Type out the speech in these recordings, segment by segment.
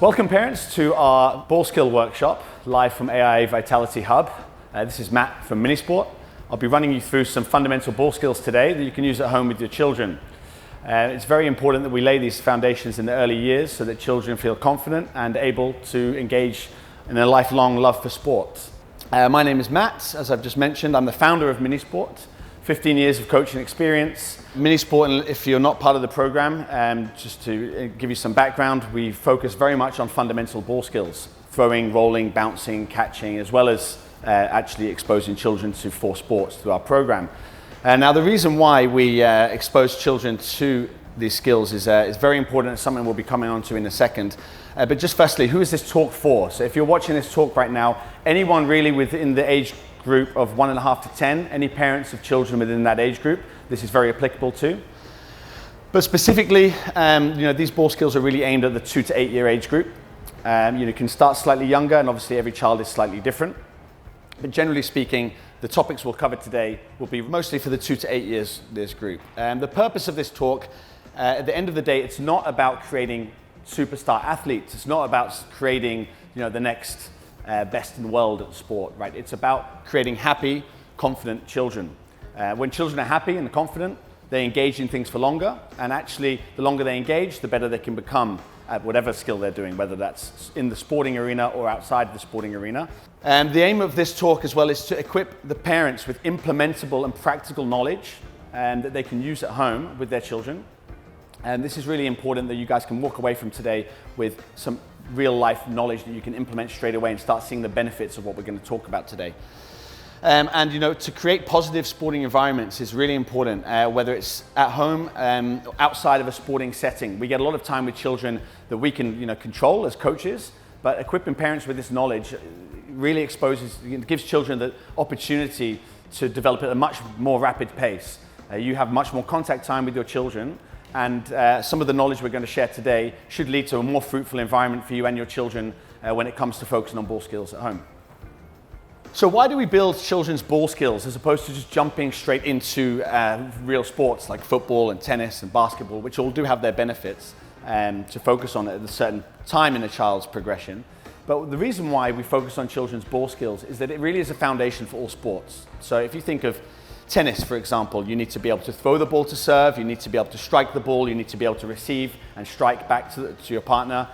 Welcome parents to our ball skill workshop, live from AIA Vitality Hub. This is Matt from Minisport. I'll be running you through some fundamental ball skills today that you can use at home with your children. It's very important that we lay these foundations in the early years so that children feel confident and able to engage in a lifelong love for sport. My name is Matt, as I've just mentioned. I'm the founder of Minisport. 15 years of coaching experience. Minisport, if you're not part of the program, just to give you some background, we focus very much on fundamental ball skills. Throwing, rolling, bouncing, catching, as well as actually exposing children to 4 sports through our program. Now the reason why we expose children to these skills is very important. It's something we'll be coming on to in a second. But just firstly, who is this talk for? So if you're watching this talk right now, anyone really within the age group of 1.5 to 10, any parents of children within that age group, this is very applicable to. But specifically, these ball skills are really aimed at the 2 to 8 year age group. You can start slightly younger, and obviously every child is slightly different. But generally speaking, the topics we'll cover today will be mostly for the 2 to 8 years this group. The purpose of this talk, at the end of the day, it's not about creating superstar athletes. It's not about creating, the next best in the world at sport, right? It's about creating happy, confident children. When children are happy and confident, they engage in things for longer, and actually, the longer they engage, the better they can become at whatever skill they're doing, whether that's in the sporting arena or outside the sporting arena. The aim of this talk as well is to equip the parents with implementable and practical knowledge that they can use at home with their children. And this is really important that you guys can walk away from today with some real life knowledge that you can implement straight away and start seeing the benefits of what we're going to talk about today. To create positive sporting environments is really important, whether it's at home or outside of a sporting setting. We get a lot of time with children that we can control as coaches, but equipping parents with this knowledge really gives children the opportunity to develop at a much more rapid pace. You have much more contact time with your children, and some of the knowledge we're going to share today should lead to a more fruitful environment for you and your children when it comes to focusing on ball skills at home. So why do we build children's ball skills as opposed to just jumping straight into real sports like football and tennis and basketball, which all do have their benefits to focus on at a certain time in a child's progression? But the reason why we focus on children's ball skills is that it really is a foundation for all sports. So if you think of tennis, for example, you need to be able to throw the ball to serve, you need to be able to strike the ball, you need to be able to receive and strike back to your partner.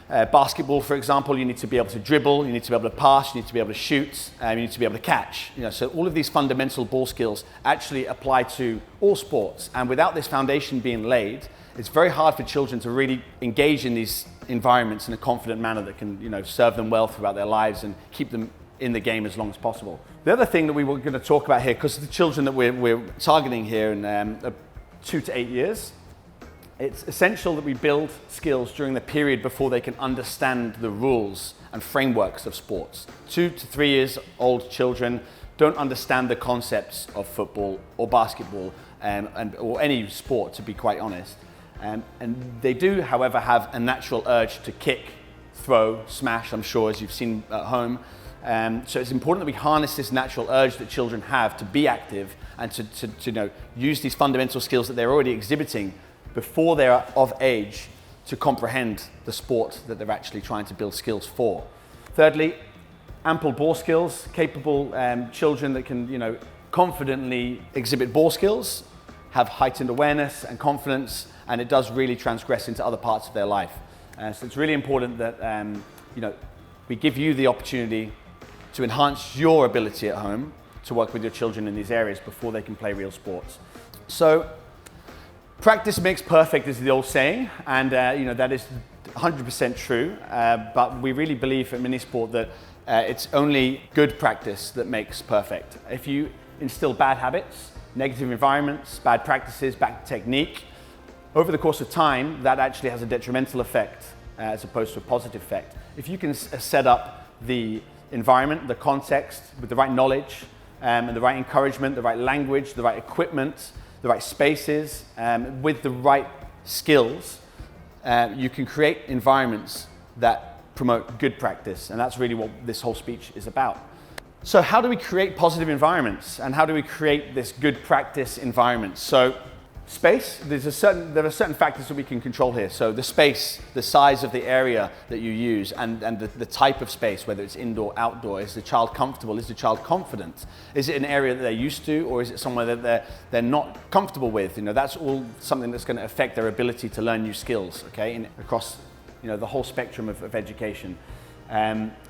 Basketball, for example, you need to be able to dribble, you need to be able to pass, you need to be able to shoot, you need to be able to catch. So all of these fundamental ball skills actually apply to all sports. And without this foundation being laid, it's very hard for children to really engage in these environments in a confident manner that can, serve them well throughout their lives and keep them in the game as long as possible. The other thing that we were going to talk about here, because the children that we're targeting here in 2 to 8 years, it's essential that we build skills during the period before they can understand the rules and frameworks of sports. 2 to 3 years old children don't understand the concepts of football or basketball or any sport, to be quite honest. And they do, however, have a natural urge to kick, throw, smash, I'm sure, as you've seen at home. So it's important that we harness this natural urge that children have to be active and to use these fundamental skills that they're already exhibiting before they are of age to comprehend the sport that they're actually trying to build skills for. Thirdly, ample ball skills, capable children that can confidently exhibit ball skills, have heightened awareness and confidence, and it does really transgress into other parts of their life. So it's really important that we give you the opportunity to enhance your ability at home to work with your children in these areas before they can play real sports. So practice makes perfect is the old saying, and that is 100% true, but we really believe at Minisport that it's only good practice that makes perfect. If you instill bad habits, negative environments, bad practices, bad technique, over the course of time, that actually has a detrimental effect as opposed to a positive effect. If you can set up the environment, the context, with the right knowledge, and the right encouragement, the right language, the right equipment, the right spaces, with the right skills, you can create environments that promote good practice, and that's really what this whole speech is about. So how do we create positive environments, and how do we create this good practice environment? So Space, there are certain factors that we can control here. So the space, the size of the area that you use, and the type of space, whether it's indoor, outdoor. Is the child comfortable? Is the child confident? Is it an area that they're used to, or is it somewhere that they're not comfortable with? That's all something that's going to affect their ability to learn new skills, okay, across the whole spectrum of education.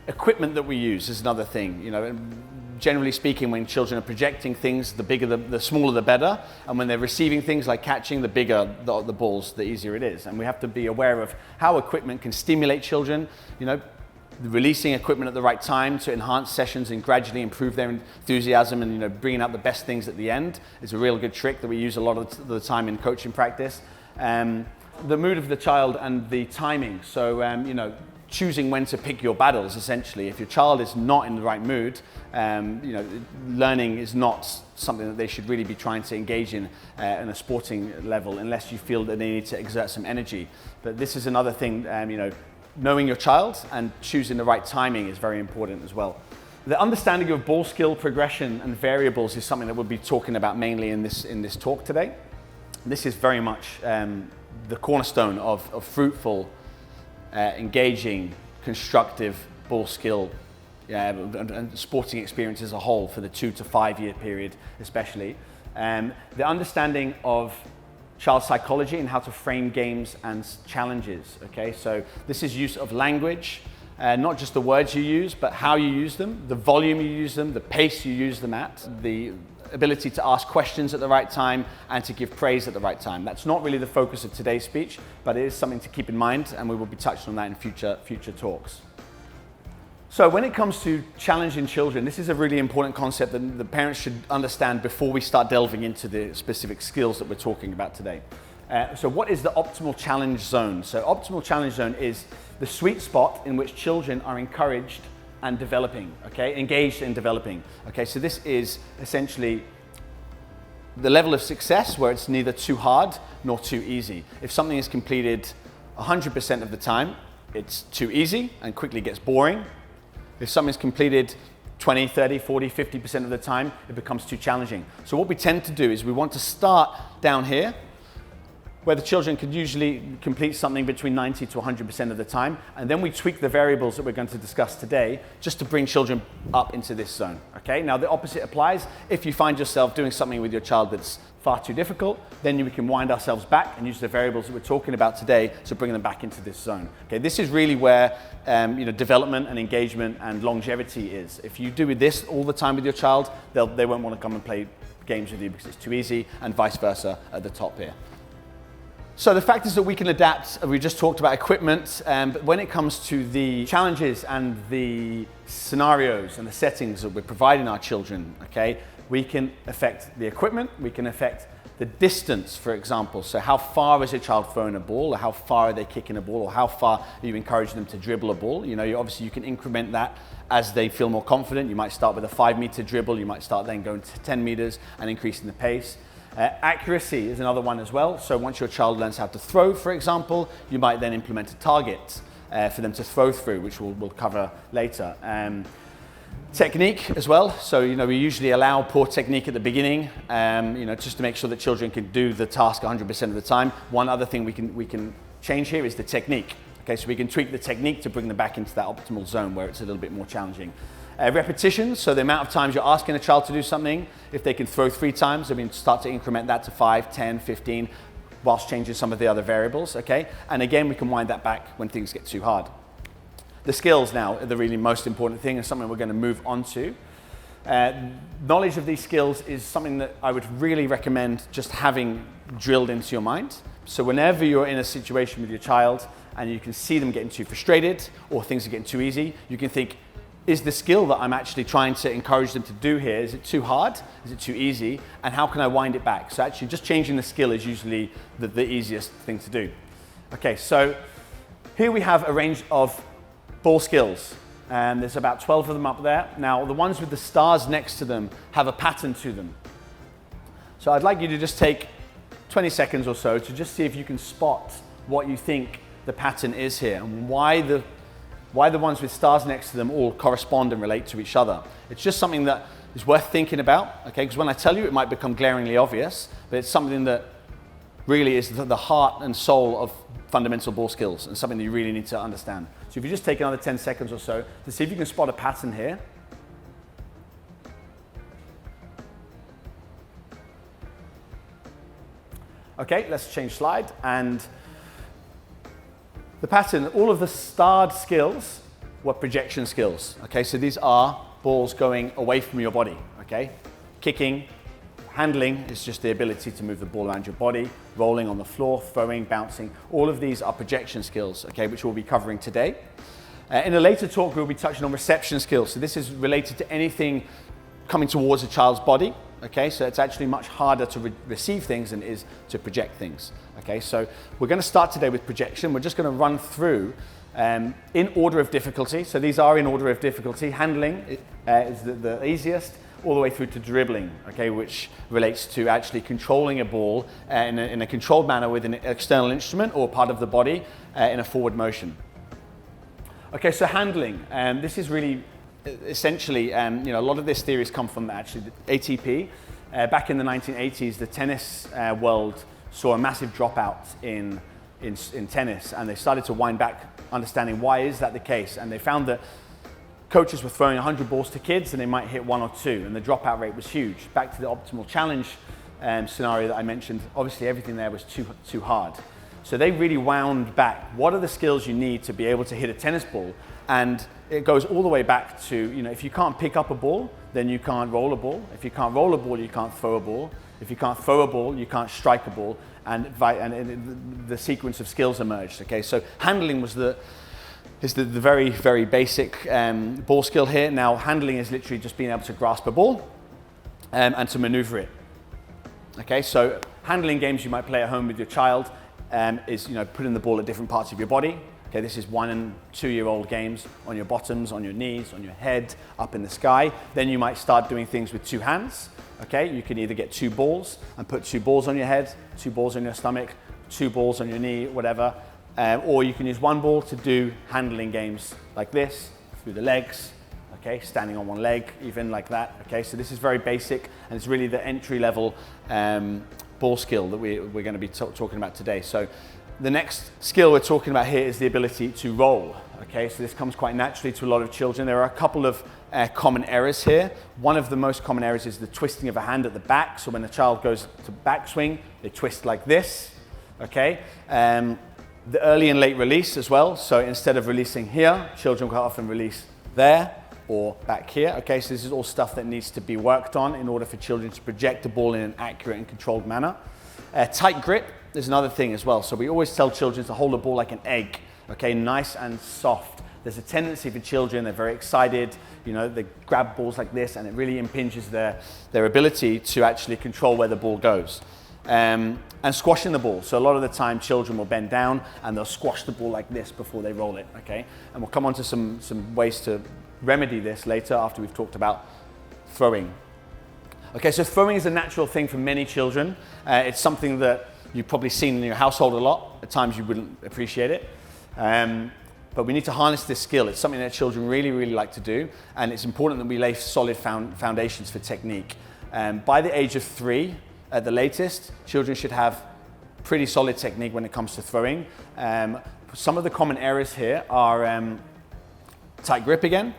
Equipment that we use is another thing. Generally speaking, when children are projecting things, the smaller the better, and when they're receiving things like catching, the bigger the balls, the easier it is. And we have to be aware of how equipment can stimulate children, releasing equipment at the right time to enhance sessions and gradually improve their enthusiasm, and bringing out the best things at the end is a real good trick that we use a lot of the time in coaching practice. The mood of the child and the timing. So, choosing when to pick your battles, essentially. If your child is not in the right mood, learning is not something that they should really be trying to engage in a sporting level unless you feel that they need to exert some energy. But this is another thing, knowing your child and choosing the right timing is very important as well. The understanding of ball skill progression and variables is something that we'll be talking about mainly in this talk today. This is very much the cornerstone of fruitful, engaging, constructive ball skill and sporting experience as a whole for the 2 to 5 year period especially. The understanding of child psychology and how to frame games and challenges, okay? So this is use of language, not just the words you use, but how you use them, the volume you use them, the pace you use them at, the ability to ask questions at the right time and to give praise at the right time. That's not really the focus of today's speech, but it is something to keep in mind, and we will be touching on that in future talks. So when it comes to challenging children, this is a really important concept that the parents should understand before we start delving into the specific skills that we're talking about today. So what is the optimal challenge zone? So optimal challenge zone is the sweet spot in which children are encouraged and developing, okay, engaged in developing. Okay, so this is essentially the level of success where it's neither too hard nor too easy. If something is completed 100% of the time, it's too easy and quickly gets boring. If something's completed 20, 30, 40, 50% of the time, it becomes too challenging. So what we tend to do is we want to start down here, where the children could usually complete something between 90 to 100% of the time, and then we tweak the variables that we're going to discuss today just to bring children up into this zone, okay? Now the opposite applies. If you find yourself doing something with your child that's far too difficult, then we can wind ourselves back and use the variables that we're talking about today to bring them back into this zone. Okay, this is really where development and engagement and longevity is. If you do this all the time with your child, they won't want to come and play games with you because it's too easy, and vice versa at the top here. So the fact is that we can adapt. We just talked about equipment, but when it comes to the challenges and the scenarios and the settings that we're providing our children, okay, we can affect the equipment, we can affect the distance, for example. So how far is a child throwing a ball, or how far are they kicking a ball, or how far are you encouraging them to dribble a ball? Obviously you can increment that as they feel more confident. You might start with a 5-meter dribble, you might start then going to 10 meters and increasing the pace. Accuracy is another one as well. So once your child learns how to throw, for example, you might then implement a target for them to throw through, which we'll cover later. Technique as well. So we usually allow poor technique at the beginning, just to make sure that children can do the task 100% of the time. One other thing we can change here is the technique. Okay, so we can tweak the technique to bring them back into that optimal zone where it's a little bit more challenging. Repetitions, so the amount of times you're asking a child to do something. If they can throw 3 times, start to increment that to 5, 10, 15, whilst changing some of the other variables, okay? And again, we can wind that back when things get too hard. The skills now are the really most important thing, and something we're going to move on to. Knowledge of these skills is something that I would really recommend just having drilled into your mind. So whenever you're in a situation with your child and you can see them getting too frustrated or things are getting too easy, you can think, is the skill that I'm actually trying to encourage them to do here, is it too hard? Is it too easy? And how can I wind it back? So actually just changing the skill is usually the easiest thing to do. Okay, so here we have a range of ball skills, and there's about 12 of them up there. Now the ones with the stars next to them have a pattern to them. So I'd like you to just take 20 seconds or so to just see if you can spot what you think the pattern is here and why the ones with stars next to them all correspond and relate to each other. It's just something that is worth thinking about, okay? Because when I tell you, it might become glaringly obvious, but it's something that really is the heart and soul of fundamental ball skills and something that you really need to understand. So if you just take another 10 seconds or so to see if you can spot a pattern here. Okay, let's change slide. And the pattern, all of the starred skills were projection skills. Okay, so these are balls going away from your body. Okay, kicking, handling is just the ability to move the ball around your body, rolling on the floor, throwing, bouncing. All of these are projection skills, okay, which we'll be covering today. In a later talk, we'll be touching on reception skills. So this is related to anything coming towards a child's body. Okay, so it's actually much harder to receive things than it is to project things. Okay, so we're going to start today with projection. We're just going to run through in order of difficulty. So these are in order of difficulty. Handling is the easiest, all the way through to dribbling, okay, which relates to actually controlling a ball in a controlled manner with an external instrument or part of the body in a forward motion. Okay, so handling. This is really essentially, a lot of this theories come from actually the ATP. Back in the 1980s, the tennis world saw a massive dropout in tennis, and they started to wind back, understanding why is that the case, and they found that coaches were throwing 100 balls to kids and they might hit 1 or 2, and the dropout rate was huge. Back to the optimal challenge scenario that I mentioned, obviously everything there was too hard. So they really wound back. What are the skills you need to be able to hit a tennis ball? And it goes all the way back to, if you can't pick up a ball, then you can't roll a ball. If you can't roll a ball, you can't throw a ball. If you can't throw a ball, you can't strike a ball. And the sequence of skills emerged. Okay, so handling is the very, very basic ball skill here. Now, handling is literally just being able to grasp a ball and to maneuver it. Okay, so handling games you might play at home with your child is putting the ball at different parts of your body. Okay, this is 1 and 2 year old games on your bottoms, on your knees, on your head, up in the sky. Then you might start doing things with 2 hands. Okay, you can either get 2 balls and put 2 balls on your head, 2 balls on your stomach, 2 balls on your knee, whatever. Or you can use 1 ball to do handling games like this, through the legs, okay, standing on 1 leg, even like that. Okay, so this is very basic, and it's really the entry level ball skill that we're going to be talking about today. So the next skill we're talking about here is the ability to roll. Okay, so this comes quite naturally to a lot of children. There are a couple of common errors here. One of the most common errors is the twisting of a hand at the back. So when the child goes to backswing, they twist like this. Okay, the early and late release as well. So instead of releasing here, children will often release there or back here. Okay, so this is all stuff that needs to be worked on in order for children to project the ball in an accurate and controlled manner. Tight grip is another thing as well. So we always tell children to hold a ball like an egg, okay, nice and soft. There's a tendency for children, they're very excited, they grab balls like this, and it really impinges their ability to actually control where the ball goes. And squashing the ball. So a lot of the time children will bend down and they'll squash the ball like this before they roll it, okay? And we'll come on to some ways to remedy this later after we've talked about throwing. Okay, so throwing is a natural thing for many children. It's something that you've probably seen in your household a lot. At times you wouldn't appreciate it. But we need to harness this skill. It's something that children really, really like to do. And it's important that we lay solid foundations for technique. By the age of 3, at the latest, children should have pretty solid technique when it comes to throwing. Some of the common errors here are tight grip again,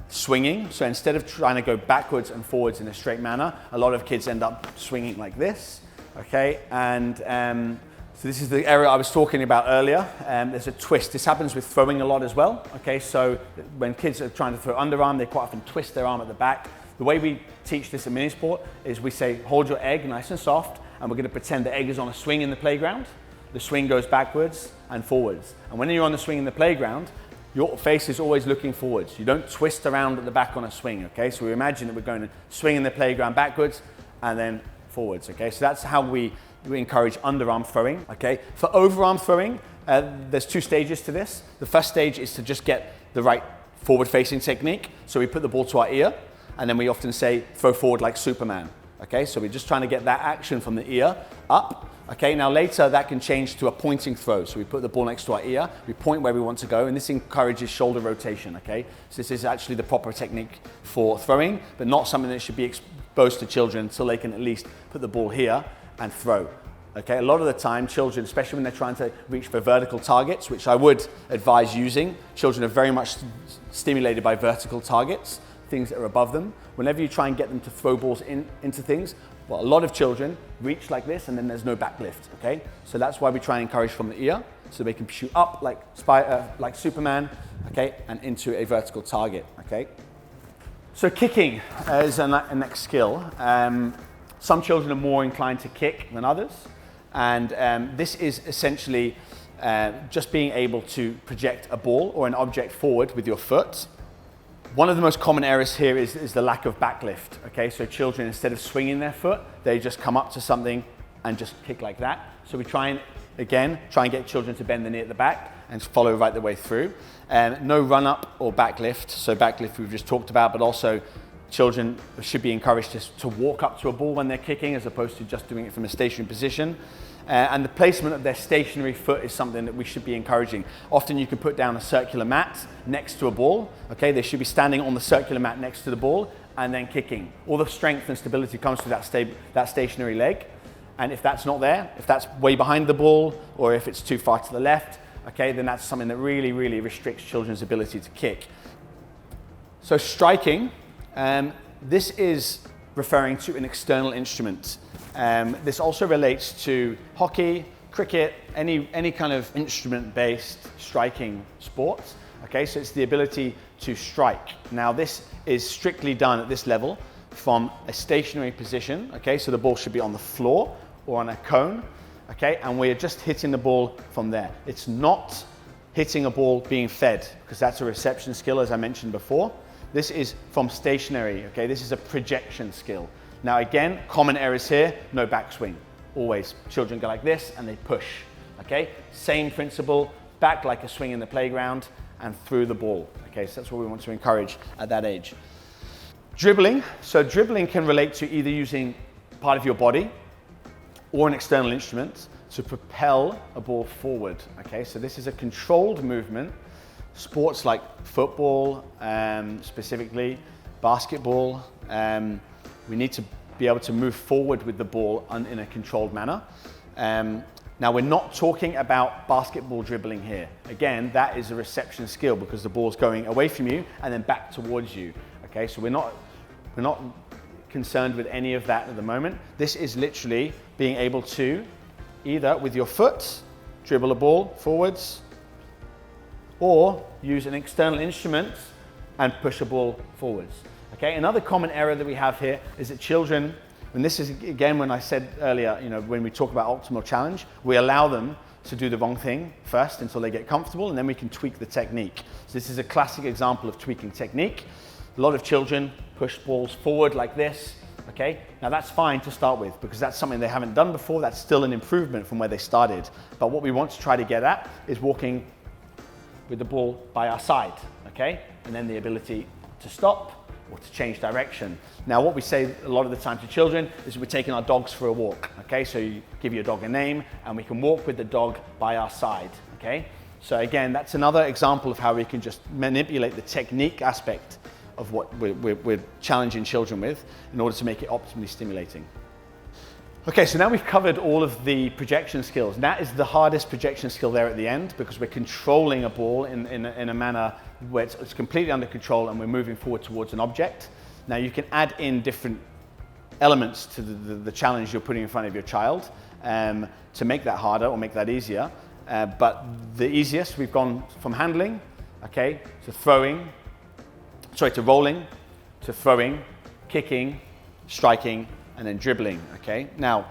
swinging. So instead of trying to go backwards and forwards in a straight manner, a lot of kids end up swinging like this. Okay, and so this is the error I was talking about earlier. There's a twist. This happens with throwing a lot as well. Okay, so when kids are trying to throw underarm, they quite often twist their arm at the back. The way we teach this at Minisport is we say, hold your egg nice and soft, and we're going to pretend the egg is on a swing in the playground. The swing goes backwards and forwards. And when you're on the swing in the playground, your face is always looking forwards. You don't twist around at the back on a swing, okay? So we imagine that we're going to swing in the playground backwards and then forwards, okay? So that's how we encourage underarm throwing, okay? For overarm throwing, there's 2 stages to this. The first stage is to just get the right forward-facing technique. So we put the ball to our ear, and then we often say, throw forward like Superman, okay? So we're just trying to get that action from the ear up, okay? Now later, that can change to a pointing throw. So we put the ball next to our ear, we point where we want to go, and this encourages shoulder rotation, okay? So this is actually the proper technique for throwing, but not something that should be exposed to children until they can at least put the ball here and throw. Okay, a lot of the time children, especially when they're trying to reach for vertical targets, which I would advise using, children are very much stimulated by vertical targets, things that are above them. Whenever you try and get them to throw balls into things, well, a lot of children reach like this and then there's no back lift, okay? So that's why we try and encourage from the ear, so they can shoot up like Superman, okay, and into a vertical target, okay? So kicking is a next skill. Some children are more inclined to kick than others, and this is essentially just being able to project a ball or an object forward with your foot. One of the most common errors here is the lack of backlift, okay? So children, instead of swinging their foot, they just come up to something and just kick like that. So we try and get children to bend the knee at the back and follow right the way through. No run up or backlift. So backlift we've just talked about, but also children should be encouraged to walk up to a ball when they're kicking as opposed to just doing it from a stationary position. And the placement of their stationary foot is something that we should be encouraging. Often you can put down a circular mat next to a ball. Okay, they should be standing on the circular mat next to the ball and then kicking. All the strength and stability comes through that stationary leg. And if that's not there, if that's way behind the ball or if it's too far to the left, okay, then that's something that really, really restricts children's ability to kick. So striking, this is referring to an external instrument. This also relates to hockey, cricket, any kind of instrument-based striking sports. Okay, so it's the ability to strike. Now this is strictly done at this level from a stationary position. Okay, so the ball should be on the floor or on a cone. Okay, and we're just hitting the ball from there. It's not hitting a ball being fed, because that's a reception skill, as I mentioned before. This is from stationary, okay? This is a projection skill. Now again, common errors here, no backswing. Always, children go like this and they push, okay? Same principle, back like a swing in the playground and through the ball, okay? So that's what we want to encourage at that age. Dribbling, so dribbling can relate to either using part of your body or an external instrument to propel a ball forward, okay? So this is a controlled movement. Sports like football, specifically basketball, we need to be able to move forward with the ball in a controlled manner. Now we're not talking about basketball dribbling here. Again, that is a reception skill because the ball's going away from you and then back towards you. Okay, so we're not concerned with any of that at the moment. This is literally being able to either with your foot dribble a ball forwards, or use an external instrument and push a ball forwards. Okay, another common error that we have here is that children, and this is again when I said earlier, when we talk about optimal challenge, we allow them to do the wrong thing first until they get comfortable, and then we can tweak the technique. So this is a classic example of tweaking technique. A lot of children push balls forward like this. Okay, now that's fine to start with because that's something they haven't done before. That's still an improvement from where they started. But what we want to try to get at is walking with the ball by our side, okay? And then the ability to stop or to change direction. Now what we say a lot of the time to children is we're taking our dogs for a walk, okay? So you give your dog a name and we can walk with the dog by our side, okay? So again, that's another example of how we can just manipulate the technique aspect of what we're challenging children with in order to make it optimally stimulating. Okay, so now we've covered all of the projection skills. That is the hardest projection skill there at the end because we're controlling a ball in a manner where it's completely under control and we're moving forward towards an object. Now you can add in different elements to the challenge you're putting in front of your child to make that harder or make that easier. But the easiest, we've gone from handling, okay, to rolling, to throwing, kicking, striking, and then dribbling, okay? Now,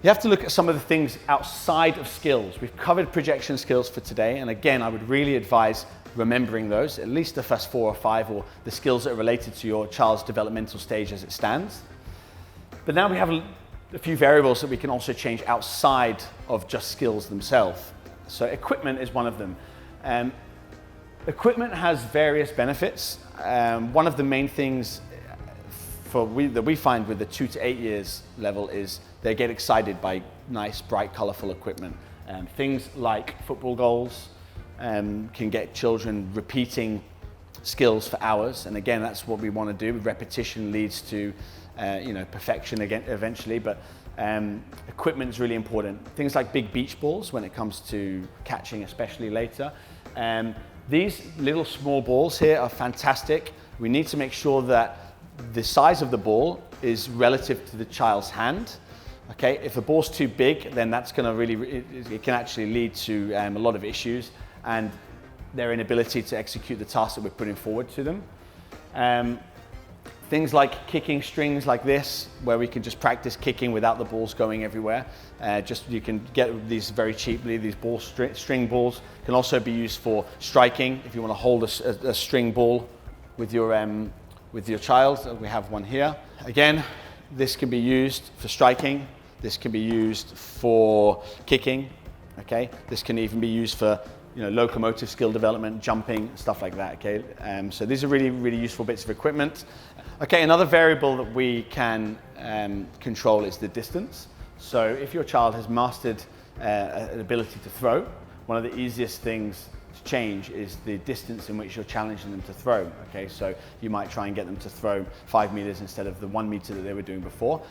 you have to look at some of the things outside of skills. We've covered projection skills for today, and again, I would really advise remembering those, at least the first 4 or 5, or the skills that are related to your child's developmental stage as it stands. But now we have a few variables that we can also change outside of just skills themselves. So equipment is one of them. Equipment has various benefits. One of the main things that we find with the 2 to 8 years level is they get excited by nice, bright, colorful equipment. Things like football goals can get children repeating skills for hours. And again, that's what we want to do. Repetition leads to perfection again eventually, but equipment is really important. Things like big beach balls when it comes to catching, especially later. These little small balls here are fantastic. We need to make sure that the size of the ball is relative to the child's hand. Okay, if the ball's too big, then that's going to it can actually lead to a lot of issues and their inability to execute the task that we're putting forward to them. Things like kicking strings like this, where we can just practice kicking without the balls going everywhere. You can get these very cheaply. These string balls can also be used for striking. If you want to hold a string ball with your child, we have one here. Again, this can be used for striking. This can be used for kicking. Okay, this can even be used for locomotive skill development, jumping, stuff like that. Okay, so these are really, really useful bits of equipment. Okay, another variable that we can control is the distance. So if your child has mastered an ability to throw, one of the easiest things to change is the distance in which you're challenging them to throw. Okay, so you might try and get them to throw 5 meters instead of the 1 meter that they were doing before.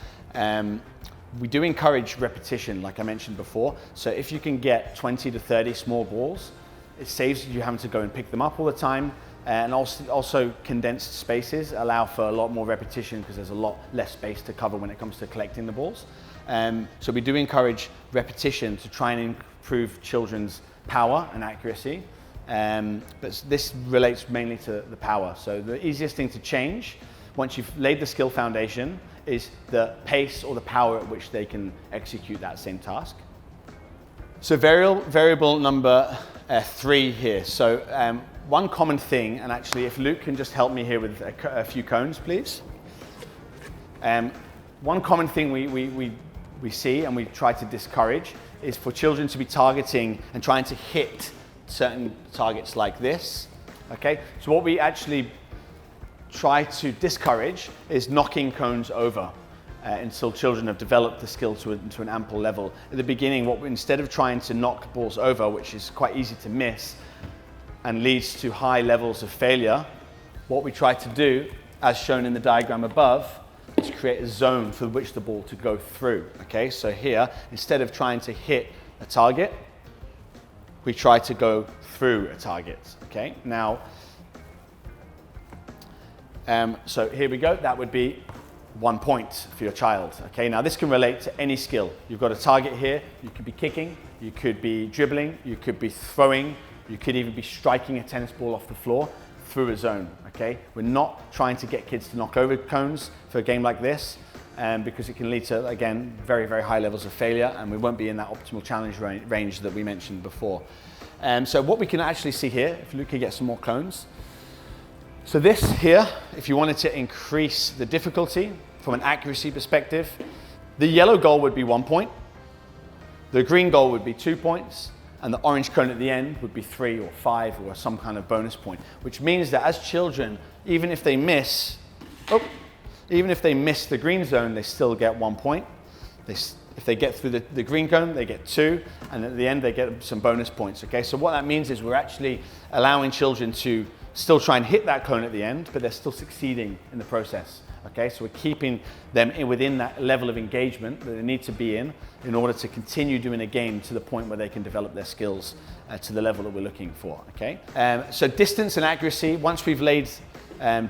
We do encourage repetition, like I mentioned before. So if you can get 20 to 30 small balls, it saves you having to go and pick them up all the time. And also condensed spaces allow for a lot more repetition because there's a lot less space to cover when it comes to collecting the balls. So we do encourage repetition to try and improve children's power and accuracy. But this relates mainly to the power. So the easiest thing to change once you've laid the skill foundation is the pace or the power at which they can execute that same task. So variable number 3 here. So one common thing, and actually if Luke can just help me here with a few cones, please. One common thing we see and we try to discourage is for children to be targeting and trying to hit certain targets like this. Okay, so what we actually try to discourage is knocking cones over until children have developed the skill to an ample level. At the beginning, instead of trying to knock balls over, which is quite easy to miss and leads to high levels of failure, what we try to do, as shown in the diagram above, is create a zone for which the ball to go through. Okay, so here, instead of trying to hit a target, we try to go through a target. Okay, now, so here we go. That would be 1 point for your child. Okay, now this can relate to any skill. You've got a target here. You could be kicking, you could be dribbling, you could be throwing, you could even be striking a tennis ball off the floor through a zone. Okay, we're not trying to get kids to knock over cones for a game like this, because it can lead to, again, very, very high levels of failure, and we won't be in that optimal challenge range that we mentioned before. So what we can actually see here, if Luke could get some more cones. So this here, if you wanted to increase the difficulty from an accuracy perspective, the yellow goal would be 1 point, the green goal would be 2 points, and the orange cone at the end would be 3 or 5 or some kind of bonus point, which means that as children, even if they miss the green zone, they still get 1 point. If they get through the green cone, they get 2, and at the end they get some bonus points. Okay, so what that means is we're actually allowing children to still try and hit that cone at the end, but they're still succeeding in the process. Okay, so we're keeping them within that level of engagement that they need to be in order to continue doing a game to the point where they can develop their skills to the level that we're looking for. Okay, so distance and accuracy. Once we've laid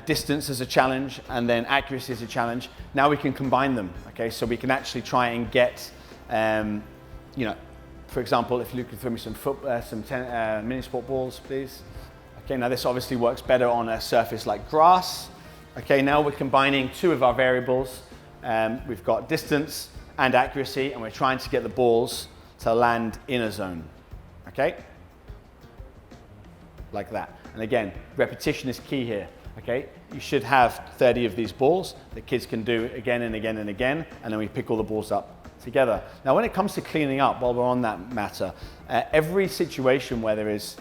distance as a challenge and then accuracy as a challenge, now we can combine them. Okay, so we can actually try and get, for example, if Luke could throw me some Minisport balls, please. Okay, now this obviously works better on a surface like grass. Okay, now we're combining 2 of our variables. We've got distance and accuracy, and we're trying to get the balls to land in a zone. Okay? Like that. And again, repetition is key here. Okay? You should have 30 of these balls that kids can do again and again and again, and then we pick all the balls up together. Now, when it comes to cleaning up, while we're on that matter, every situation where there is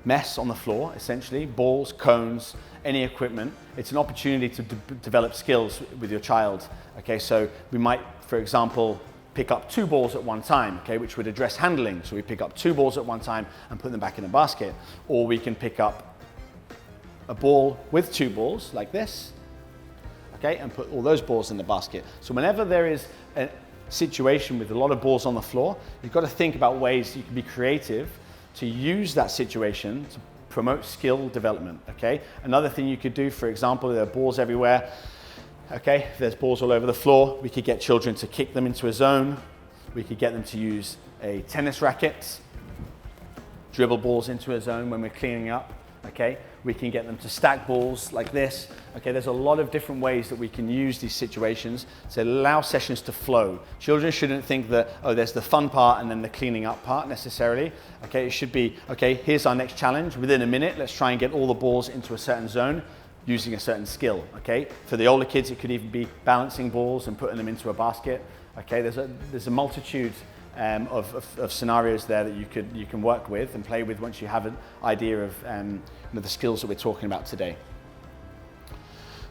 mess on the floor, essentially, balls, cones, any equipment, it's an opportunity to develop skills with your child. Okay, so we might, for example, pick up 2 balls at one time, okay, which would address handling. So we pick up 2 balls at one time and put them back in a basket. Or we can pick up a ball with 2 balls like this, okay, and put all those balls in the basket. So whenever there is a situation with a lot of balls on the floor, you've got to think about ways you can be creative to use that situation to promote skill development, okay? Another thing you could do, for example, there are balls everywhere, okay? If there's balls all over the floor, we could get children to kick them into a zone. We could get them to use a tennis racket, dribble balls into a zone when we're cleaning up, okay? We can get them to stack balls like this. Okay, there's a lot of different ways that we can use these situations to allow sessions to flow. Children shouldn't think that, oh, there's the fun part and then the cleaning up part necessarily. Okay, it should be, okay, here's our next challenge. Within a minute, let's try and get all the balls into a certain zone using a certain skill, okay? For the older kids, it could even be balancing balls and putting them into a basket. Okay, there's a multitude of scenarios there that you can work with and play with once you have an idea of the skills that we're talking about today.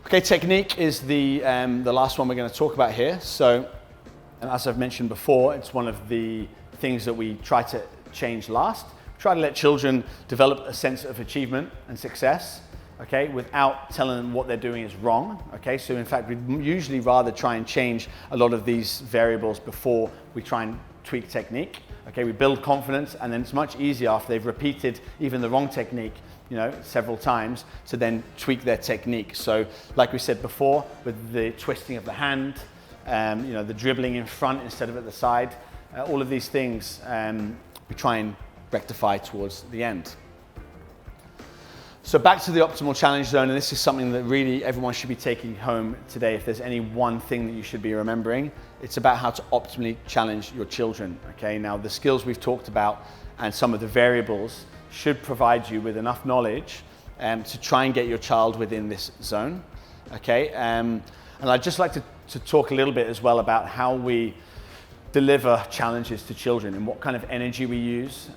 Okay, technique is the last one we're going to talk about here. So, and as I've mentioned before, it's one of the things that we try to change last. Try to let children develop a sense of achievement and success, okay, without telling them what they're doing is wrong, okay? So in fact, we'd usually rather try and change a lot of these variables before we try and tweak technique, okay? We build confidence, and then it's much easier after they've repeated even the wrong technique, several times, to then tweak their technique. So like we said before, with the twisting of the hand, the dribbling in front instead of at the side, all of these things we try and rectify towards the end. So back to the optimal challenge zone, and this is something that really everyone should be taking home today. If there's any one thing that you should be remembering, it's about how to optimally challenge your children, okay? Now, the skills we've talked about and some of the variables should provide you with enough knowledge to try and get your child within this zone, okay? And I'd just like to talk a little bit as well about how we deliver challenges to children and what kind of energy we use,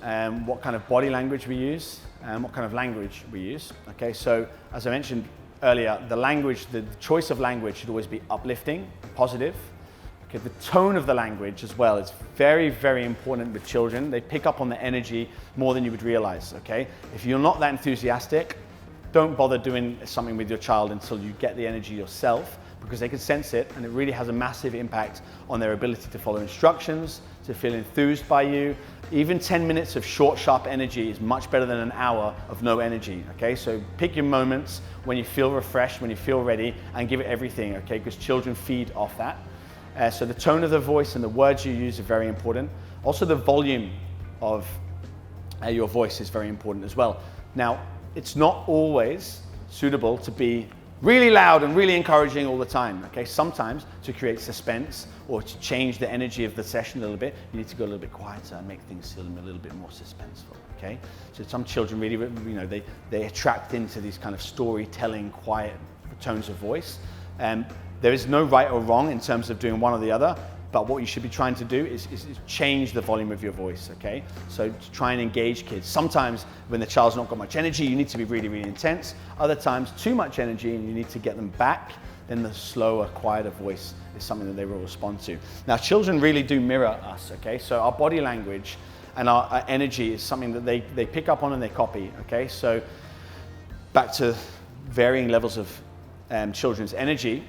what kind of body language we use, and what kind of language we use, okay? So, as I mentioned earlier, the choice of language should always be uplifting, positive. Okay, the tone of the language as well is very, very important with children. They pick up on the energy more than you would realize, okay? If you're not that enthusiastic, don't bother doing something with your child until you get the energy yourself, because they can sense it, and it really has a massive impact on their ability to follow instructions, to feel enthused by you. Even 10 minutes of short, sharp energy is much better than an hour of no energy, okay? So pick your moments when you feel refreshed, when you feel ready, and give it everything, okay? Because children feed off that. So the tone of the voice and the words you use are very important. Also, the volume of your voice is very important as well. Now, it's not always suitable to be really loud and really encouraging all the time, okay? Sometimes to create suspense or to change the energy of the session a little bit, you need to go a little bit quieter and make things feel a little bit more suspenseful, okay? So some children really, they attract into these kind of storytelling, quiet tones of voice. There is no right or wrong in terms of doing one or the other, but what you should be trying to do is change the volume of your voice, okay? So to try and engage kids. Sometimes when the child's not got much energy, you need to be really, really intense. Other times, too much energy and you need to get them back, then the slower, quieter voice is something that they will respond to. Now, children really do mirror us, okay? So our body language and our energy is something that they pick up on and they copy, okay? So back to varying levels of children's energy.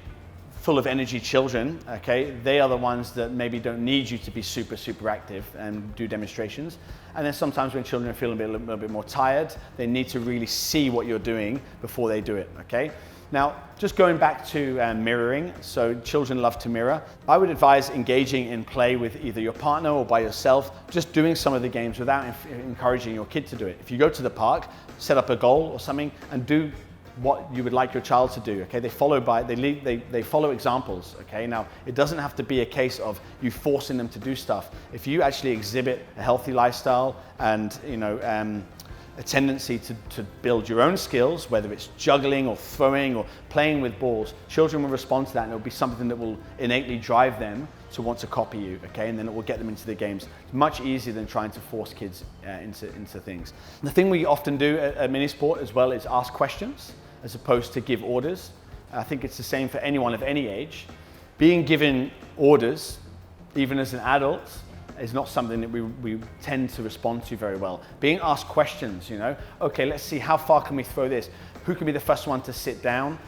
Full of energy children, okay, they are the ones that maybe don't need you to be super, super active and do demonstrations. And then sometimes when children are feeling a little bit more tired, they need to really see what you're doing before they do it, okay? Now, just going back to mirroring, so children love to mirror. I would advise engaging in play with either your partner or by yourself, just doing some of the games without encouraging your kid to do it. If you go to the park, set up a goal or something and do what you would like your child to do, okay? They follow examples, okay? Now, it doesn't have to be a case of you forcing them to do stuff. If you actually exhibit a healthy lifestyle and, a tendency to build your own skills, whether it's juggling or throwing or playing with balls, children will respond to that, and it'll be something that will innately drive them to want to copy you, okay? And then it will get them into the games. It's much easier than trying to force kids into things. The thing we often do at Minisport as well is ask questions as opposed to give orders. I think it's the same for anyone of any age. Being given orders, even as an adult, is not something that we tend to respond to very well. Being asked questions, okay, let's see, how far can we throw this? Who can be the first one to sit down?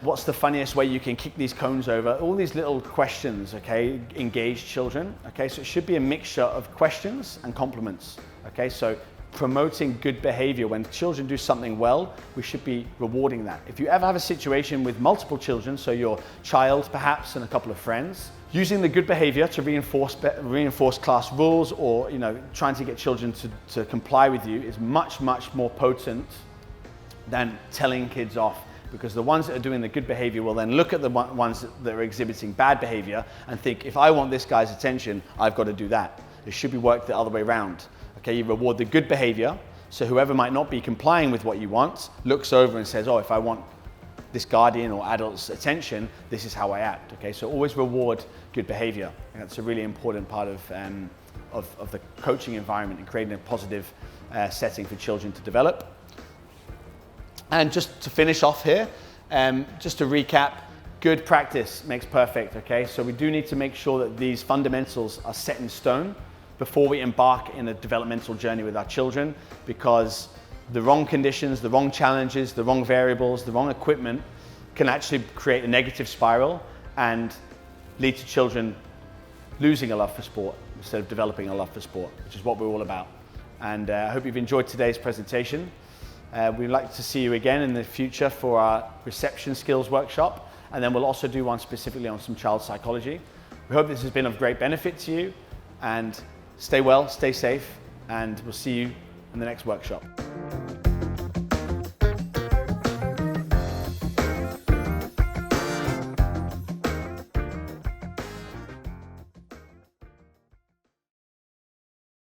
What's the funniest way you can kick these cones over? All these little questions, okay, engage children, okay? So it should be a mixture of questions and compliments, okay? So promoting good behavior. When children do something well, we should be rewarding that. If you ever have a situation with multiple children, so your child perhaps and a couple of friends, using the good behavior to reinforce class rules, or trying to get children to comply with you is much more potent than telling kids off, because the ones that are doing the good behavior will then look at the ones that are exhibiting bad behavior and think, if I want this guy's attention, I've got to do that. It should be worked the other way around. Okay, you reward the good behavior, so whoever might not be complying with what you want looks over and says, oh, if I want this guardian or adult's attention, this is how I act. Okay, so always reward good behavior. And that's a really important part of the coaching environment and creating a positive setting for children to develop. And just to finish off here, just to recap, good practice makes perfect, okay? So we do need to make sure that these fundamentals are set in stone before we embark in a developmental journey with our children, because the wrong conditions, the wrong challenges, the wrong variables, the wrong equipment can actually create a negative spiral and lead to children losing a love for sport instead of developing a love for sport, which is what we're all about. And I hope you've enjoyed today's presentation. We'd like to see you again in the future for our reception skills workshop, and then we'll also do one specifically on some child psychology. We hope this has been of great benefit to you, and stay well, stay safe, and we'll see you in the next workshop.